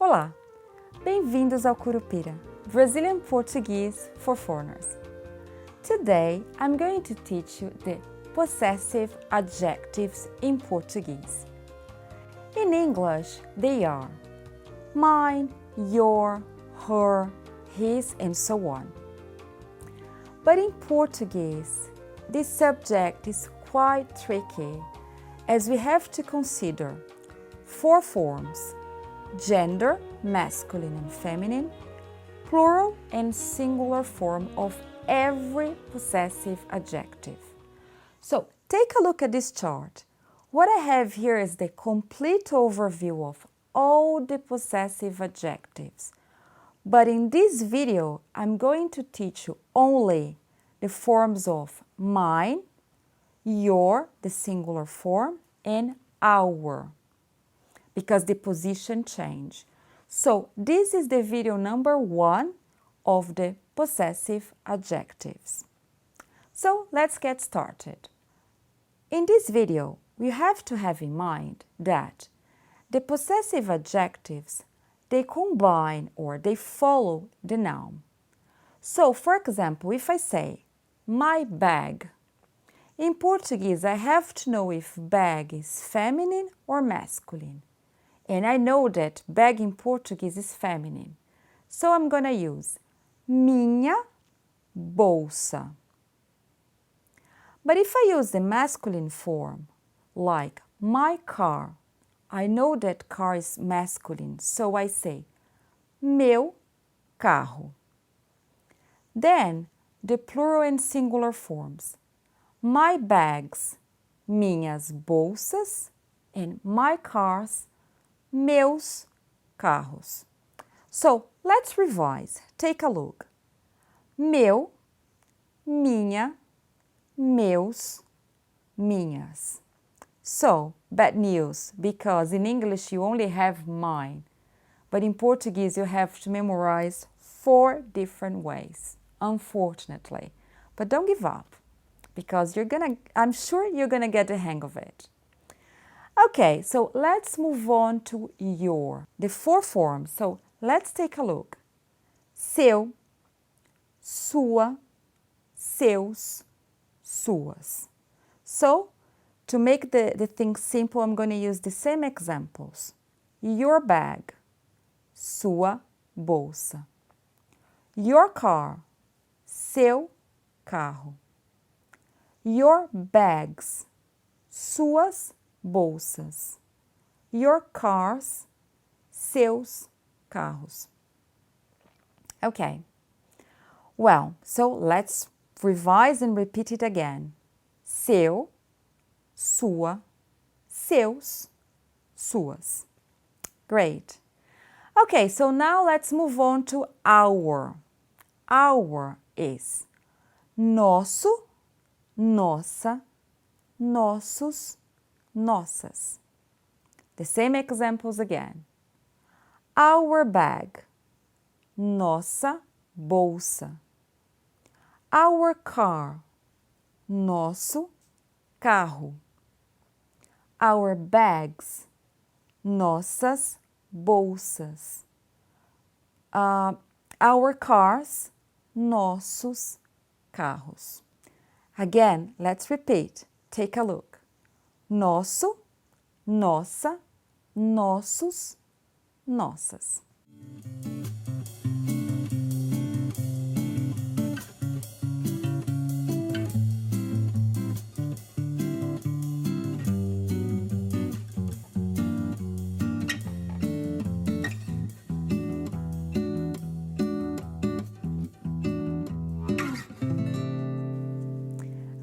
Olá, bem-vindos ao Curupira, Brazilian Portuguese for Foreigners. Today, I'm going to teach you the possessive adjectives in Portuguese. In English, they are mine, your, her, his, and so on. But in Portuguese, this subject is quite tricky as we have to consider 4 forms: gender, masculine and feminine, plural and singular form of every possessive adjective. So take a look at this chart. What I have here is the complete overview of all the possessive adjectives. But in this video, I'm going to teach you only the forms of mine, your, the singular form, and our, because the position changed. So this is the video number 1 of the possessive adjectives. So let's get started. In this video, we have to have in mind that the possessive adjectives, they combine or they follow the noun. So, for example, if I say, my bag, in Portuguese, I have to know if bag is feminine or masculine. And I know that bag in Portuguese is feminine. So I'm going to use minha bolsa. But if I use the masculine form, like my car, I know that car is masculine, so I say meu carro. Then the plural and singular forms, my bags, minhas bolsas, and my cars, meus carros. So let's revise. Take a look. Meu, minha, meus, minhas. So, bad news, because in English you only have mine, but in Portuguese you have to memorize 4 different ways, unfortunately. But don't give up, because I'm sure you're gonna get the hang of it. Okay, so let's move on to your, the 4 forms. So let's take a look. Seu, sua, seus, suas. So, to make the thing simple, I'm going to use the same examples. Your bag, sua bolsa. Your car, seu carro. Your bags, suas bolsas. Your cars, seus carros. Okay. Well, so let's revise and repeat it again. Seu, sua, seus, suas. Great. Okay, so now let's move on to our. Our is nosso, nossa, nossos, nossas. The same examples again. Our bag, nossa bolsa. Our car, nosso carro. Our bags, nossas bolsas. Our cars, nossos carros. Again, let's repeat. Take a look. Nosso, nossa, nossos, nossas.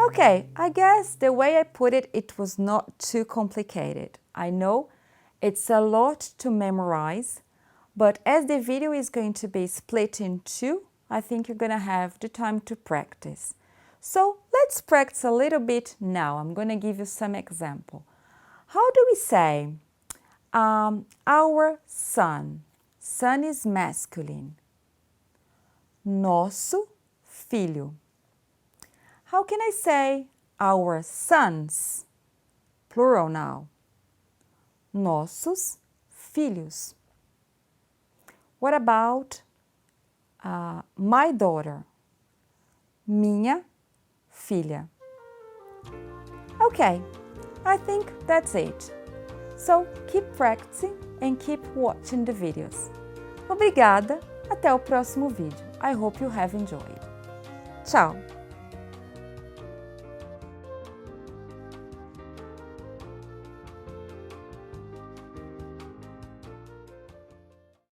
Okay, I guess the way I put it, it was not too complicated. I know it's a lot to memorize, but as the video is going to be split in 2, I think you're going to have the time to practice. So let's practice a little bit now. I'm going to give you some example. How do we say our son? Son is masculine. Nosso filho. How can I say our sons? Plural now. Nossos filhos. What about my daughter? Minha filha. Okay, I think that's it. So keep practicing and keep watching the videos. Obrigada, até o próximo vídeo. I hope you have enjoyed. Tchau!